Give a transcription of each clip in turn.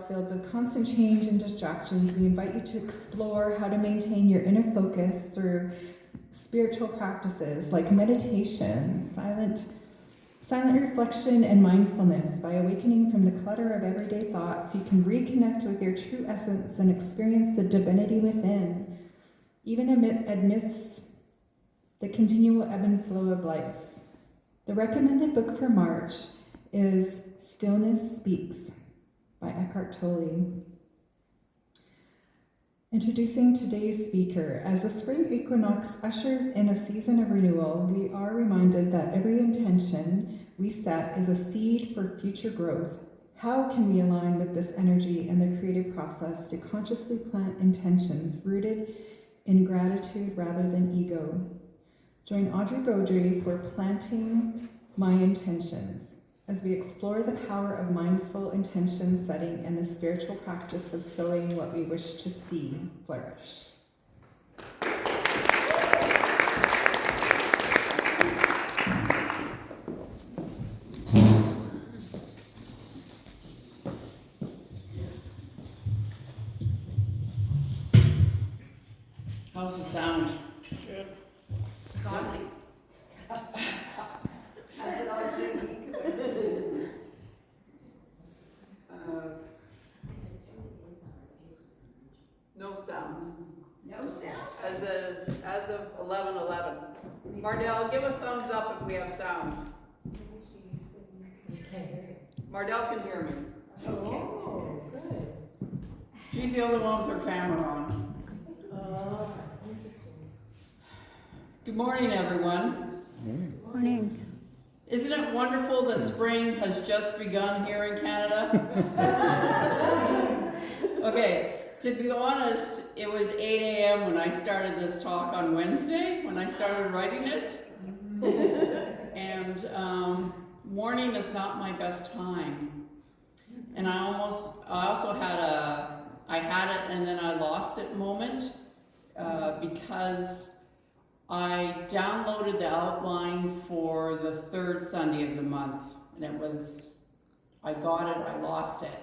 Filled with constant change and distractions, we invite you to explore how to maintain your inner focus through spiritual practices like meditation, silent reflection, and mindfulness. By awakening from the clutter of everyday thoughts, you can reconnect with your true essence and experience the divinity within, even amidst the continual ebb and flow of life. The recommended book for March is Stillness Speaks by Eckhart Tolle. Introducing today's speaker. As the spring equinox ushers in a season of renewal, we are reminded that every intention we set is a seed for future growth. How can we align with this energy and the creative process to consciously plant intentions rooted in gratitude rather than ego? Join Audrey Beaudry for Planting My Intentions as we explore the power of mindful intention setting and the spiritual practice of sowing what we wish to see flourish. How's the sound? Good. Godly. As it always is. No sound. No sound. As of 11:11. Mardell, give a thumbs up if we have sound. Mardell can hear me. Oh, good. She's the only one with her camera on. Good morning, everyone. Morning. Isn't it wonderful that spring has just begun here in Canada? Okay, to be honest, it was 8 a.m. when I started this talk on Wednesday, when I started writing it. And morning is not my best time. And I also had I had it and then I lost it moment because I downloaded the outline for the third Sunday of the month, and I got it, I lost it.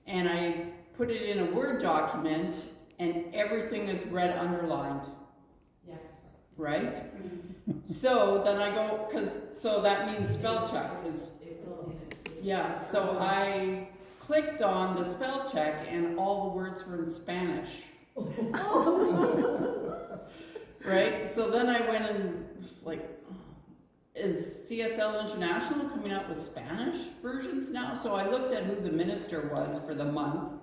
And I put it in a Word document, and everything is red underlined. Yes. Right? So then I go, so that means spell check. Yeah, so I clicked on the spell check, and all the words were in Spanish. Right? So then I went and was like, is CSL International coming out with Spanish versions now? So I looked at who the minister was for the month.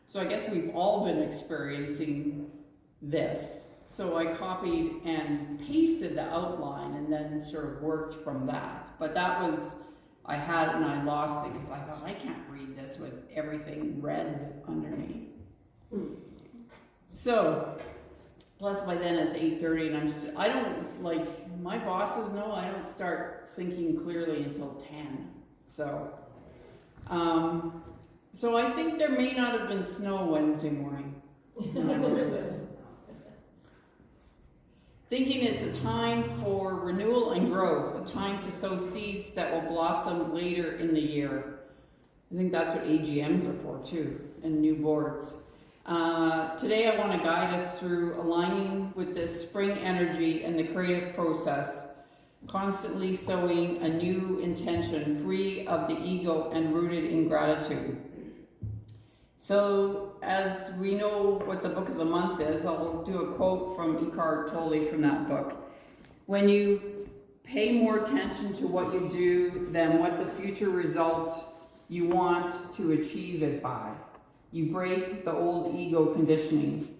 So I guess we've all been experiencing this. So I copied and pasted the outline and then sort of worked from that. But that was, I had it and I lost it because I thought, I can't read this with everything red underneath. So, plus by then it's 8:30 and I don't, like, my bosses know I don't start thinking clearly until 10. So I think there may not have been snow Wednesday morning when I wrote this. Thinking it's a time for renewal and growth, a time to sow seeds that will blossom later in the year. I think that's what AGMs are for too, and new boards. Today I want to guide us through aligning with this spring energy and the creative process, constantly sowing a new intention free of the ego and rooted in gratitude. So as we know what the book of the month is, I'll do a quote from Eckhart Tolle from that book. When you pay more attention to what you do than what the future result you want to achieve it by, you break the old ego conditioning.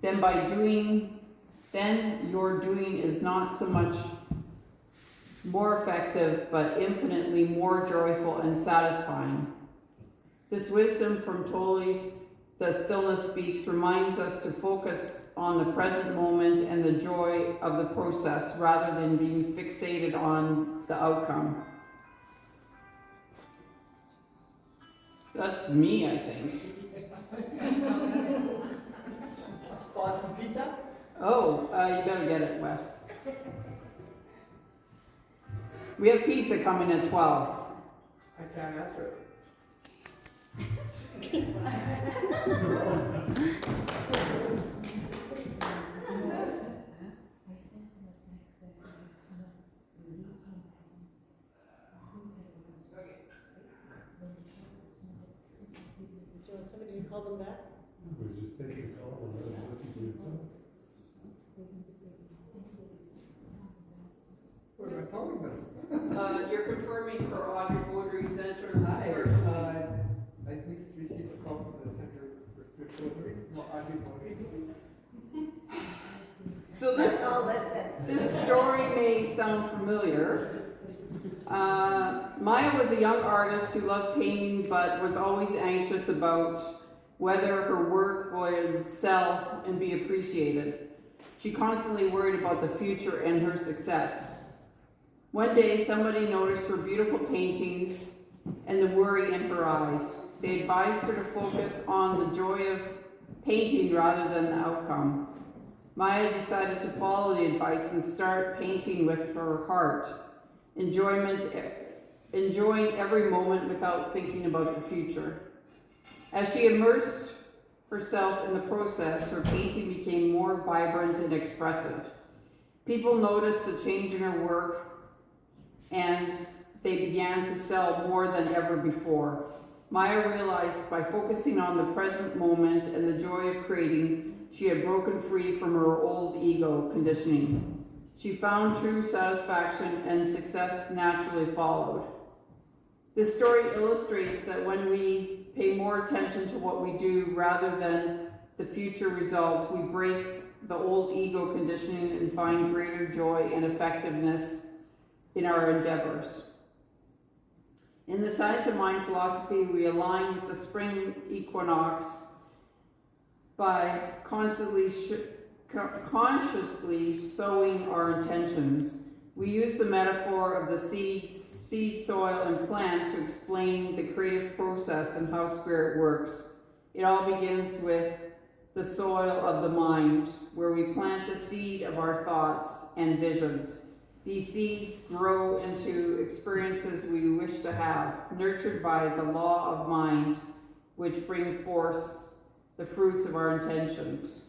Then your doing is not so much more effective, but infinitely more joyful and satisfying. This wisdom from Tolle's The Stillness Speaks reminds us to focus on the present moment and the joy of the process rather than being fixated on the outcome. That's me, I think. Boston pizza? Oh, you better get it, Wes. We have pizza coming at 12. I can't answer it. Do you want somebody to call them back? I was just thinking, oh, well, listen to you. What am I talking about? You're confirming for Audrey Beaudry Center. Hi, I just received a call from the Center for Spiritual Living. Well, Audrey Beaudry. So this story may sound familiar. Maya was a young artist who loved painting but was always anxious about whether her work would sell and be appreciated. She constantly worried about the future and her success. One day somebody noticed her beautiful paintings and the worry in her eyes. They advised her to focus on the joy of painting rather than the outcome. Maya decided to follow the advice and start painting with her heart, enjoying every moment without thinking about the future. As she immersed herself in the process, her painting became more vibrant and expressive. People noticed the change in her work, and they began to sell more than ever before. Maya realized by focusing on the present moment and the joy of creating, she had broken free from her old ego conditioning. She found true satisfaction, and success naturally followed. This story illustrates that when we pay more attention to what we do rather than the future result, we break the old ego conditioning and find greater joy and effectiveness in our endeavors. In the Science of Mind philosophy, we align with the spring equinox by consciously sowing our intentions. We use the metaphor of the seed, soil, and plant to explain the creative process and how spirit works. It all begins with the soil of the mind, where we plant the seed of our thoughts and visions. These seeds grow into experiences we wish to have, nurtured by the law of mind, which bring forth the fruits of our intentions.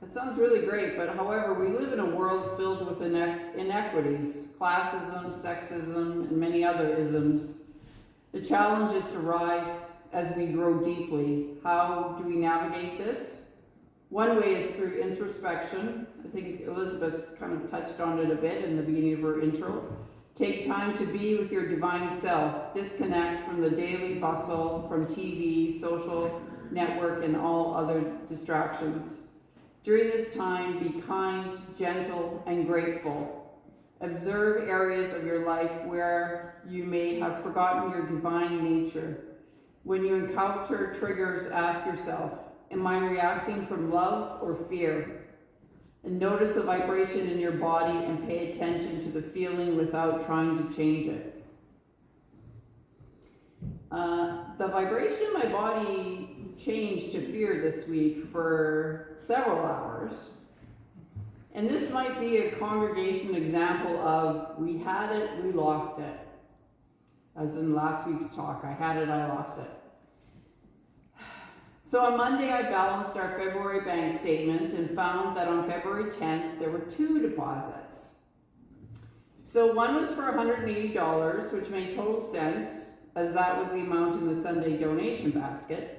That sounds really great, but however, we live in a world filled with inequities, classism, sexism, and many other isms. The challenge is to rise as we grow deeply. How do we navigate this? One way is through introspection. I think Elizabeth kind of touched on it a bit in the beginning of her intro. Take time to be with your divine self. Disconnect from the daily bustle, from TV, social network, and all other distractions. During this time, be kind, gentle, and grateful. Observe areas of your life where you may have forgotten your divine nature. When you encounter triggers, ask yourself, am I reacting from love or fear? And notice the vibration in your body and pay attention to the feeling without trying to change it. The vibration in my body changed to fear this week for several hours. And this might be a congregation example of we had it, we lost it. As in last week's talk, I had it, I lost it. So on Monday, I balanced our February bank statement and found that on February 10th, there were 2 deposits. So one was for $180, which made total sense, as that was the amount in the Sunday donation basket.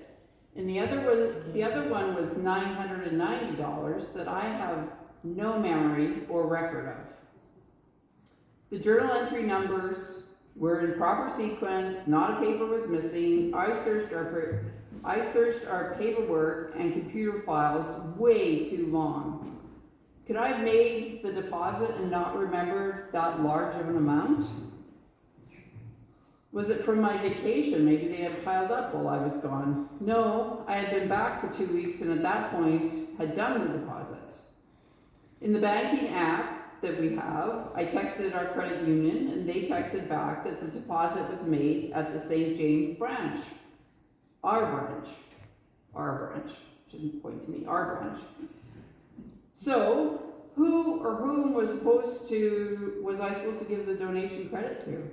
And the other one was $990 that I have no memory or record of. The journal entry numbers were in proper sequence, not a paper was missing. I searched our paperwork and computer files way too long. Could I have made the deposit and not remembered that large of an amount? Was it from my vacation? Maybe they had piled up while I was gone. No, I had been back for 2 weeks and at that point had done the deposits. In the banking app that we have, I texted our credit union and they texted back that the deposit was made at the St. James branch. Our branch, shouldn't point to me, our branch. So, who or whom was I supposed to give the donation credit to?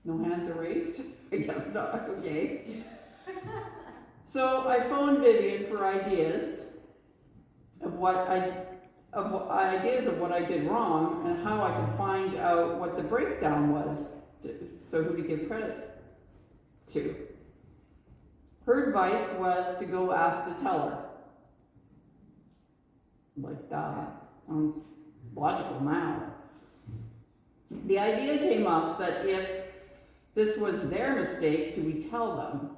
No hands are raised? I guess not, okay. So I phoned Vivian for ideas of what I did wrong and how I could find out what the breakdown was, so who to give credit to. Her advice was to go ask the teller. Like that sounds logical now. The idea came up that if this was their mistake, do we tell them?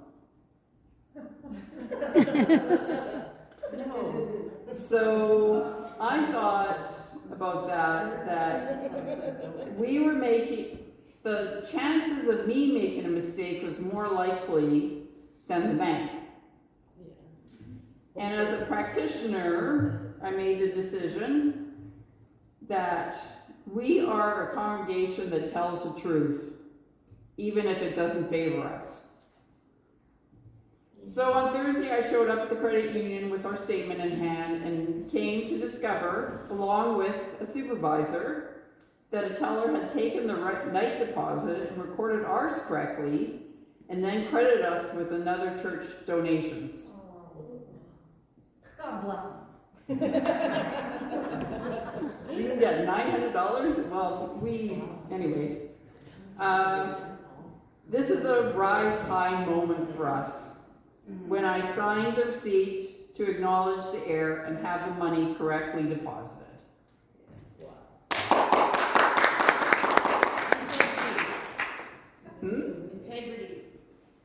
No. So I thought about that we were the chances of me making a mistake was more likely than the bank. And as a practitioner, I made the decision that we are a congregation that tells the truth, even if it doesn't favor us. So on Thursday, I showed up at the credit union with our statement in hand and came to discover, along with a supervisor, that a teller had taken the night deposit and recorded ours correctly, and then credited us with another church donations. God bless him. We didn't get $900. Well, anyway. This is a rise high moment for us. When I signed the receipt to acknowledge the error and have the money correctly deposited. Integrity.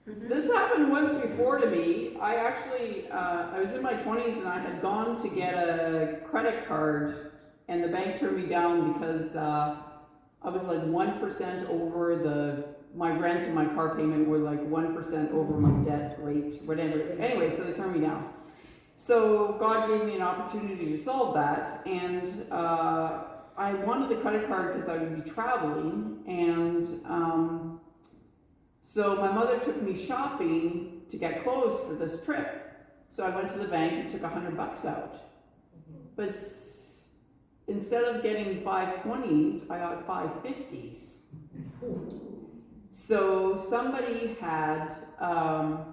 This happened once before to me. I actually, I was in my 20s and I had gone to get a credit card and the bank turned me down because I was like 1% over my rent and my car payment were like 1% over my debt rate, whatever. Anyway, so they turned me down. So God gave me an opportunity to solve that, and I wanted the credit card because I would be traveling, and so my mother took me shopping to get clothes for this trip. So I went to the bank and took $100 out. But instead of getting 520s, I got 550s. So somebody had, a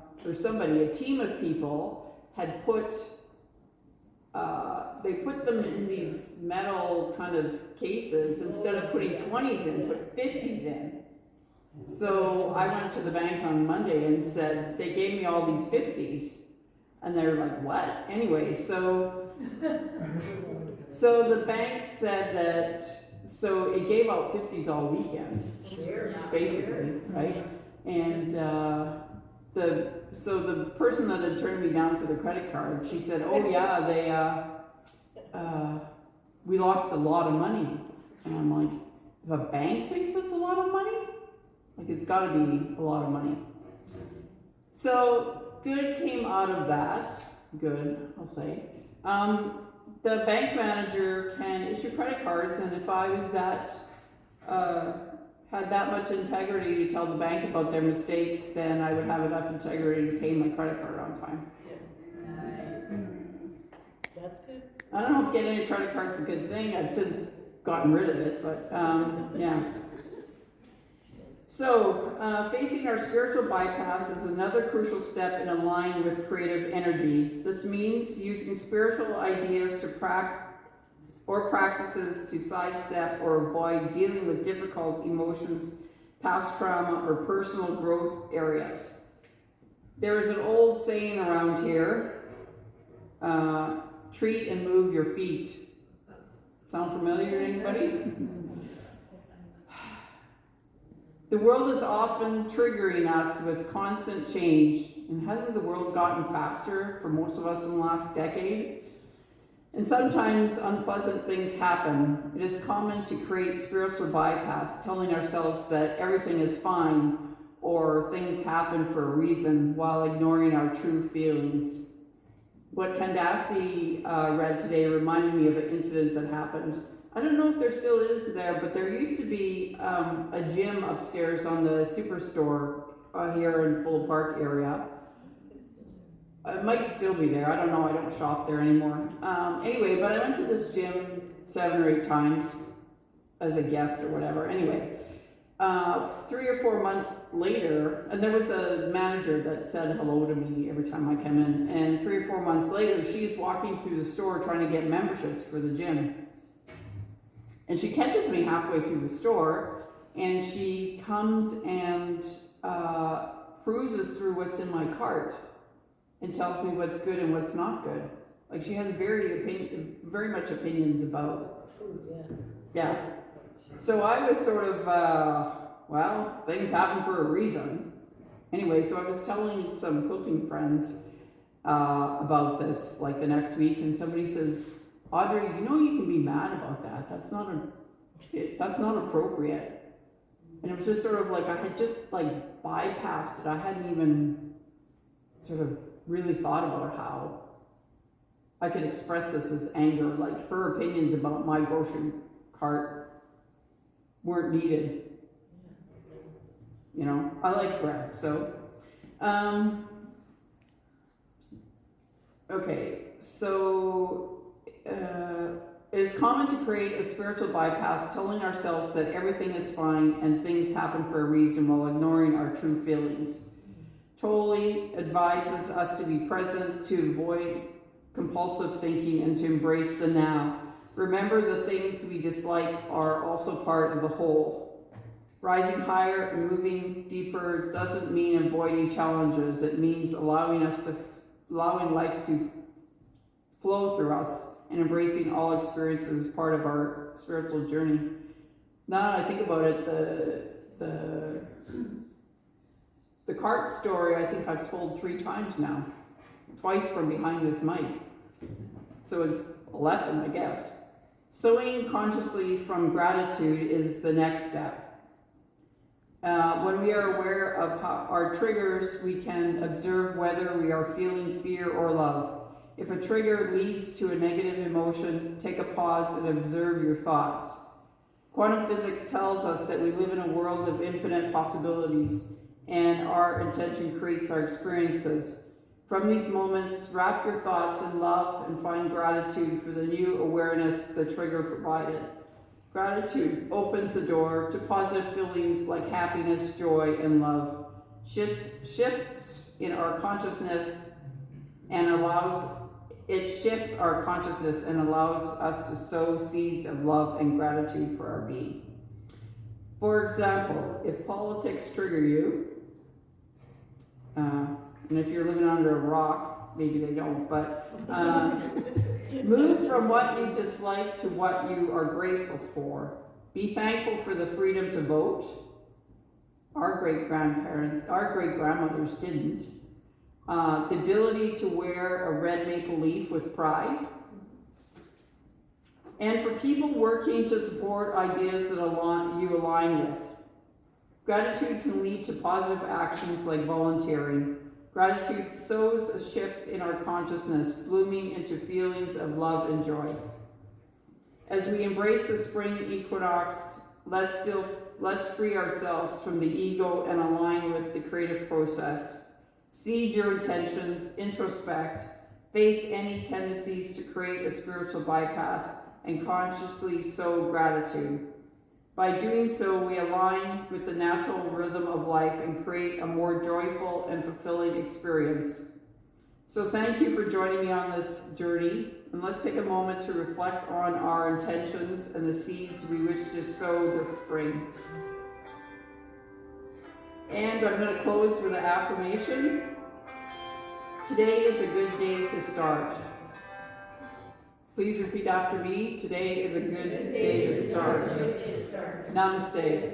team of people had they put them in these metal kind of cases. Instead of putting 20s in, put 50s in. So I went to the bank on Monday and said, they gave me all these 50s. And they're like, what? Anyway, so the bank said that, so it gave out 50s all weekend, basically, right? And the person that had turned me down for the credit card, she said, oh yeah, we lost a lot of money. And I'm like, if a bank thinks it's a lot of money, like it's got to be a lot of money. So good came out of that. Good, I'll say. The bank manager can issue credit cards, and if I was had that much integrity to tell the bank about their mistakes, then I would have enough integrity to pay my credit card on time. That's good. I don't know if getting a credit card's a good thing. I've since gotten rid of it, but yeah. So, facing our spiritual bypass is another crucial step in aligning with creative energy. This means using spiritual ideas to practices to sidestep or avoid dealing with difficult emotions, past trauma, or personal growth areas. There is an old saying around here, treat and move your feet. Sound familiar to anybody? The world is often triggering us with constant change, and hasn't the world gotten faster for most of us in the last decade? And sometimes unpleasant things happen. It is common to create spiritual bypass, telling ourselves that everything is fine or things happen for a reason while ignoring our true feelings. What Candace read today reminded me of an incident that happened. I don't know if there still is there, but there used to be a gym upstairs on the superstore here in Polo Park area. It might still be there. I don't know. I don't shop there anymore. Anyway, but I went to this gym 7 or 8 times as a guest or whatever. Anyway, 3 or 4 months later, and there was a manager that said hello to me every time I came in, and 3 or 4 months later, she's walking through the store trying to get memberships for the gym. And she catches me halfway through the store, and she comes and cruises through what's in my cart and tells me what's good and what's not good. Like, she has very much opinions about. Food, Yeah. So I was sort of, well, things happen for a reason. Anyway, so I was telling some cooking friends about this, like, the next week, and somebody says, Audrey, you know you can be mad about that. That's not appropriate. And it was just sort of like I had just, like, bypassed it. I hadn't even sort of really thought about how I could express this as anger. Like, her opinions about my grocery cart weren't needed. You know, I like bread, so. Okay, so it is common to create a spiritual bypass, telling ourselves that everything is fine and things happen for a reason while ignoring our true feelings. Tolle advises us to be present, to avoid compulsive thinking, and to embrace the now. Remember, the things we dislike are also part of the whole. Rising higher and moving deeper doesn't mean avoiding challenges. It means allowing life to flow through us and embracing all experiences as part of our spiritual journey. Now that I think about it, the cart story I think I've told 3 times now, twice from behind this mic. So it's a lesson, I guess. Sowing consciously from gratitude is the next step. When we are aware of our triggers, we can observe whether we are feeling fear or love. If a trigger leads to a negative emotion, take a pause and observe your thoughts. Quantum physics tells us that we live in a world of infinite possibilities, and our intention creates our experiences. From these moments, wrap your thoughts in love and find gratitude for the new awareness the trigger provided. Gratitude opens the door to positive feelings like happiness, joy, and love. Shifts in our consciousness and shifts our consciousness and allows us to sow seeds of love and gratitude for our being. For example, if politics trigger you, and if you're living under a rock, maybe they don't, but move from what you dislike to what you are grateful for. Be thankful for the freedom to vote. Our great-grandmothers didn't. The ability to wear a red maple leaf with pride. And for people working to support ideas that you align with. Gratitude can lead to positive actions like volunteering. Gratitude sows a shift in our consciousness, blooming into feelings of love and joy. As we embrace the spring equinox, let's free ourselves from the ego and align with the creative process. Seed your intentions, introspect, face any tendencies to create a spiritual bypass, and consciously sow gratitude. By doing so, we align with the natural rhythm of life and create a more joyful and fulfilling experience. So thank you for joining me on this journey, and let's take a moment to reflect on our intentions and the seeds we wish to sow this spring. And I'm going to close with an affirmation. Today is a good day to start. Please repeat after me. Today is a good day to start. Namaste.